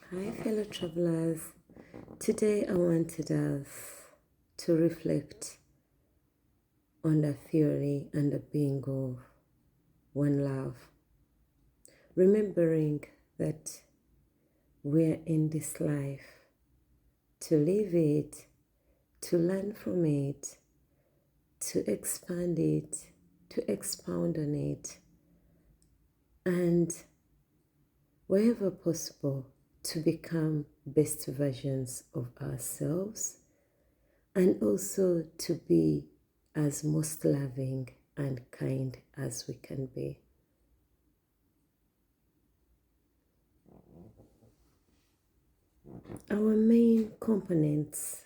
Hi, fellow travelers. Today I wanted us to reflect on the theory and the being of one love, remembering that we're in this life to live it, to learn from it, to expand it, to expound on it, and wherever possible, to become best versions of ourselves and also to be as most loving and kind as we can be. Our main components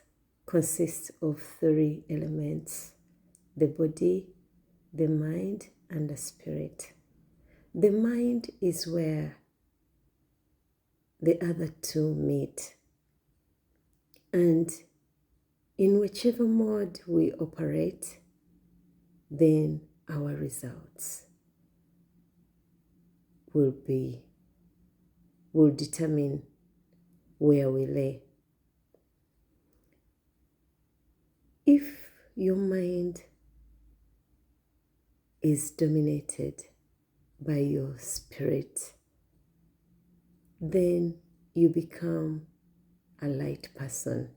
consist of three elements: the body, the mind, and the spirit. The mind is where the other two meet, and in whichever mode we operate, then our results will determine where we lay. If your mind is dominated by your spirit, then you become a light person,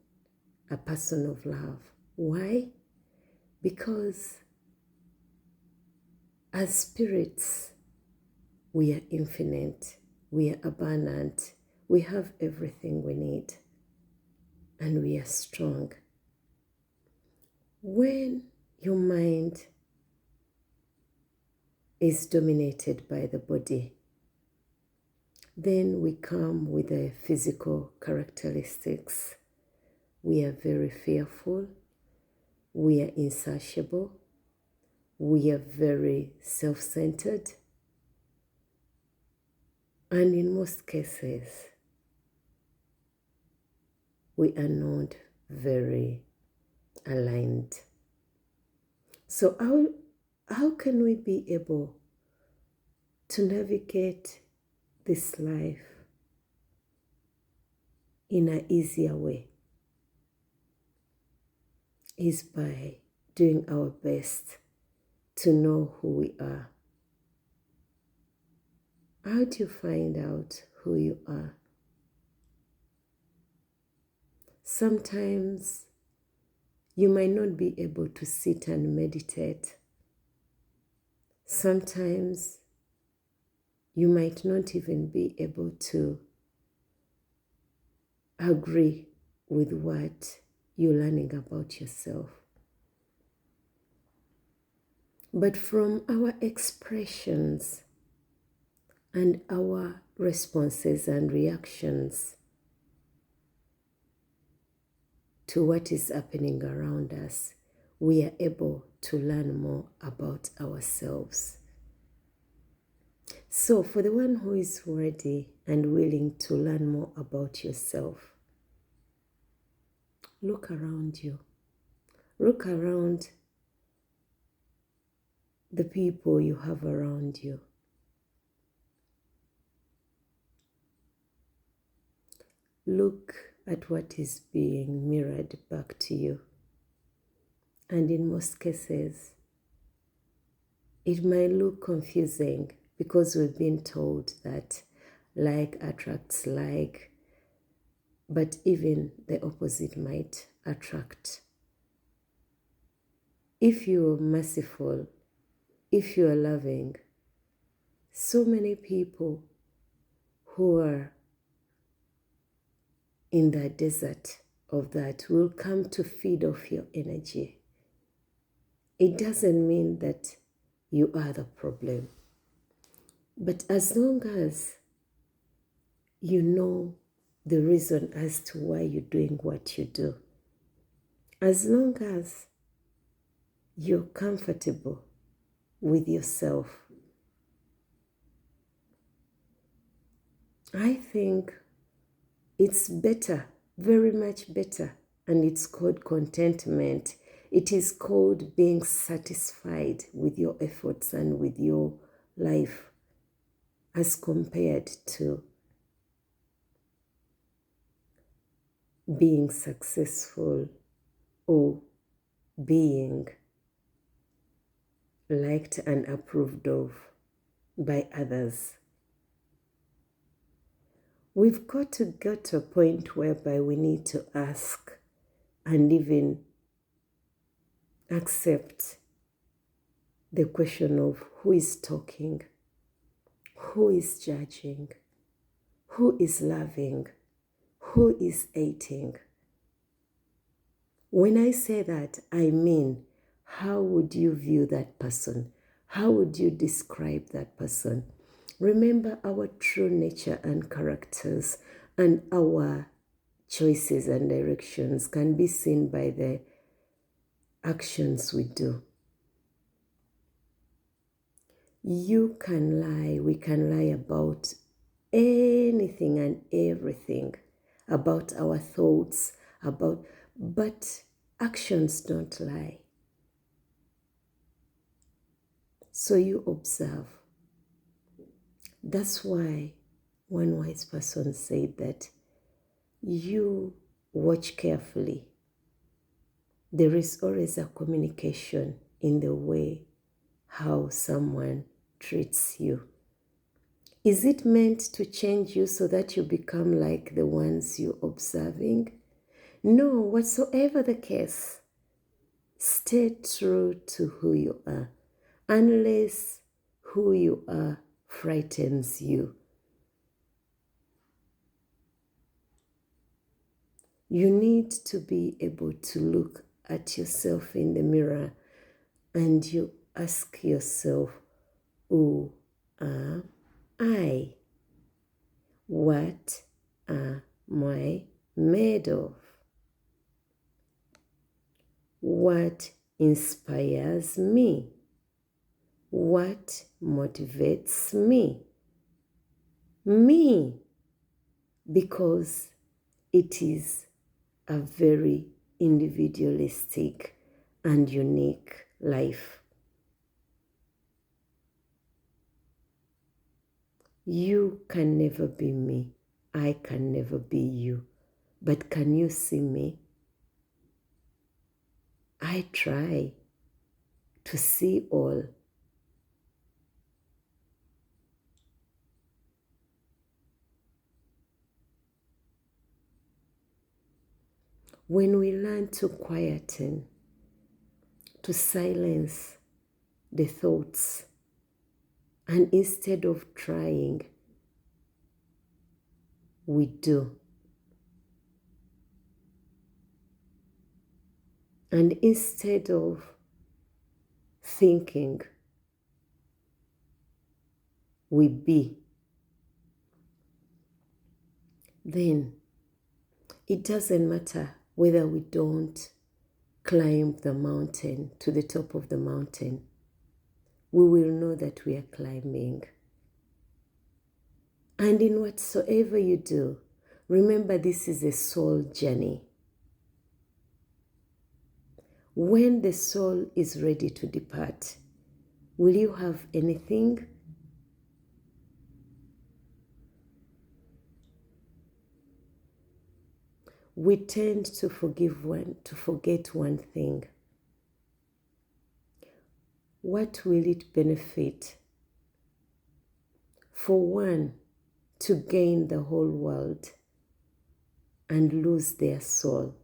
a person of love. Why? Because as spirits, we are infinite, we are abundant, we have everything we need, and we are strong. When your mind is dominated by the body, then we come with the physical characteristics. We are very fearful, we are insatiable, we are very self-centered, and in most cases, we are not very aligned. So how can we be able to navigate this life in an easier way? Is by doing our best to know who we are. How do you find out who you are? Sometimes you might not be able to sit and meditate. Sometimes you might not even be able to agree with what you're learning about yourself. But from our expressions and our responses and reactions to what is happening around us, we are able to learn more about ourselves. So for the one who is ready and willing to learn more about yourself, look around you. Look around the people you have around you. Look at what is being mirrored back to you. And in most cases, it might look confusing because we've been told that like attracts like, but even the opposite might attract. If you're merciful, if you are loving, so many people who are in the desert of that will come to feed off your energy. It doesn't mean that you are the problem. But as long as you know the reason as to why you're doing what you do, as long as you're comfortable with yourself, I think it's better, very much better, and it's called contentment. It is called being satisfied with your efforts and with your life as compared to being successful, or being liked and approved of by others. We've got to get to a point whereby we need to ask and even accept the question of who is talking, who is judging, who is loving, who is hating. When I say that, I mean, how would you view that person? How would you describe that person? Remember, our true nature and characters and our choices and directions can be seen by the actions we do. You can lie, we can lie about anything and everything, about our thoughts, but actions don't lie. So you observe. That's why one wise person said that you watch carefully. There is always a communication in the way how someone treats you. Is it meant to change you so that you become like the ones you're observing? No, whatsoever the case, stay true to who you are, unless who you are frightens you. You need to be able to look at yourself in the mirror and you ask yourself, who am I? What am I made of? What inspires me? What motivates me? Me, because it is a very individualistic and unique life. You can never be me. I can never be you. But can you see me? I try to see all. When we learn to quieten, to silence the thoughts, and instead of trying, we do. And instead of thinking, we be. Then it doesn't matter whether we don't climb the mountain to the top of the mountain. We will know that we are climbing. And in whatsoever you do, remember this is a soul journey. When the soul is ready to depart, will you have anything? We tend to forget one thing. What will it benefit for one to gain the whole world and lose their soul?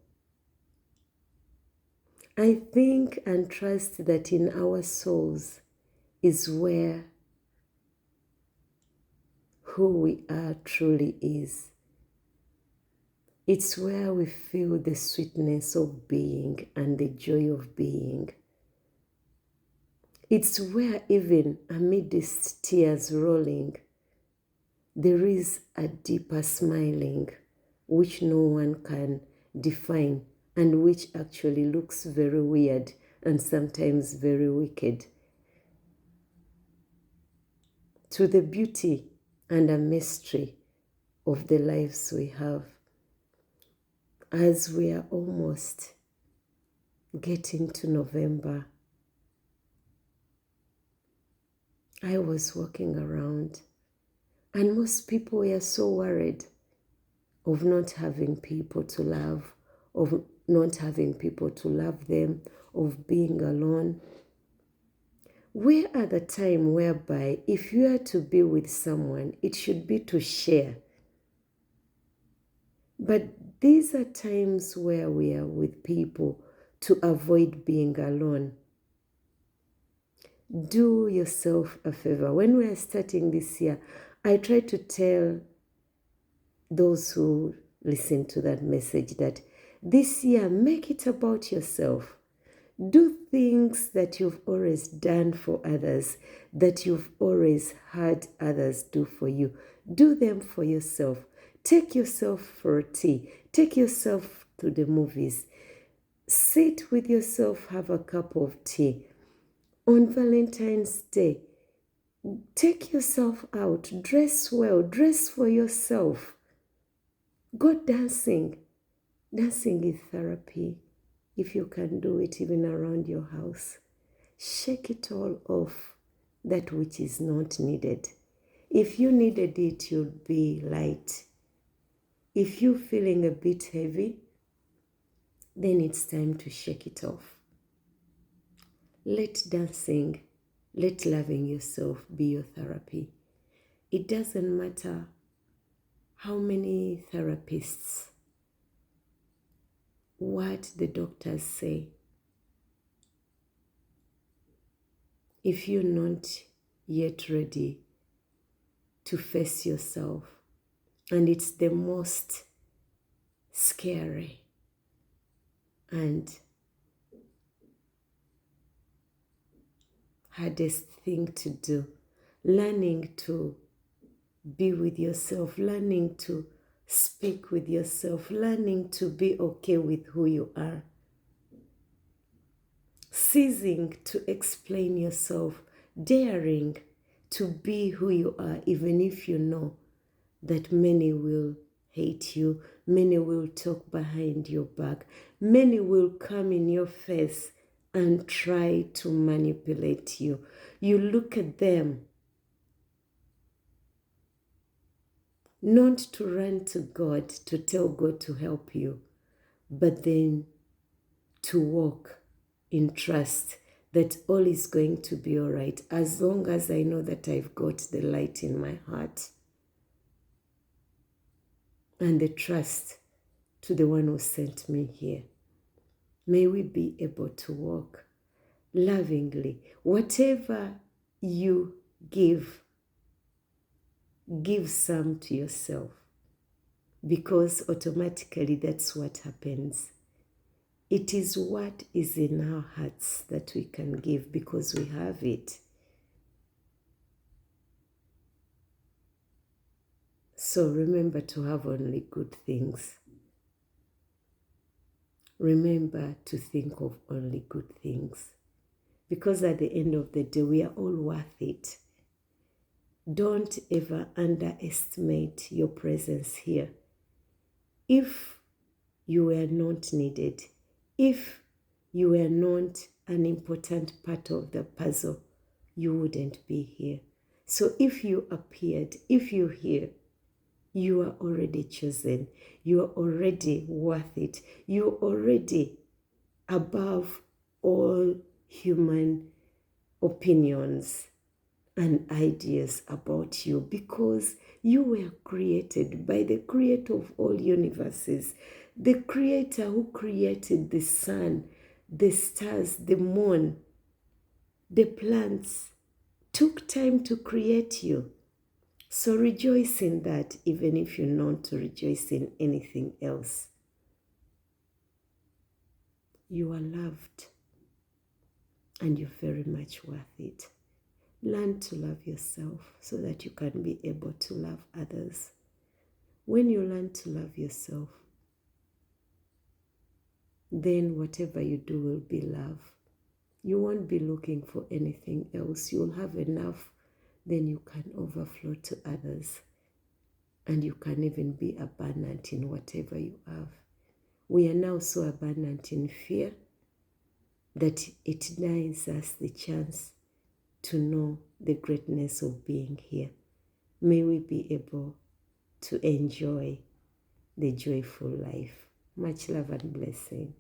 I think and trust that in our souls is where who we are truly is. It's where we feel the sweetness of being and the joy of being. It's where even amidst tears rolling, there is a deeper smiling which no one can define and which actually looks very weird and sometimes very wicked. To the beauty and a mystery of the lives we have, as we are almost getting to November, I was walking around and most people were so worried of not having people to love, of not having people to love them, of being alone. Where are the time whereby if you are to be with someone, it should be to share? But these are times where we are with people to avoid being alone. Do yourself a favor. When we are starting this year, I try to tell those who listen to that message that this year, make it about yourself. Do things that you've always done for others, that you've always had others do for you. Do them for yourself. Take yourself for a tea. Take yourself to the movies. Sit with yourself, have a cup of tea. On Valentine's Day, take yourself out. Dress well. Dress for yourself. Go dancing. Dancing is therapy. If you can do it even around your house, shake it all off, that which is not needed. If you needed it, you'll be light. If you're feeling a bit heavy, then it's time to shake it off. Let dancing, let loving yourself be your therapy. It doesn't matter how many therapists, what the doctors say. If you're not yet ready to face yourself, and it's the most scary and hardest thing to do, learning to be with yourself, learning to speak with yourself, learning to be okay with who you are, ceasing to explain yourself, daring to be who you are, even if you know that many will hate you, many will talk behind your back, many will come in your face and try to manipulate you. You look at them, not to run to God, to tell God to help you, but then to walk in trust that all is going to be all right, as long as I know that I've got the light in my heart and the trust to the one who sent me here. May we be able to walk lovingly. Whatever you give, give some to yourself, because automatically that's what happens. It is what is in our hearts that we can give because we have it. So remember to have only good things. Remember to think of only good things. Because at the end of the day, we are all worth it. Don't ever underestimate your presence here. If you were not needed, if you were not an important part of the puzzle, you wouldn't be here. So if you appeared, if you're here, you are already chosen. You are already worth it. You're already above all human opinions and ideas about you, because you were created by the creator of all universes, the creator who created the sun, the stars, the moon, the plants, took time to create you. So rejoice in that, even if you're not to rejoice in anything else. You are loved, and you're very much worth it. Learn to love yourself so that you can be able to love others. When you learn to love yourself, then whatever you do will be love. You won't be looking for anything else. You'll have enough, then you can overflow to others. And you can even be abundant in whatever you have. We are now so abundant in fear that it denies us the chance to know the greatness of being here. May we be able to enjoy the joyful life. Much love and blessing.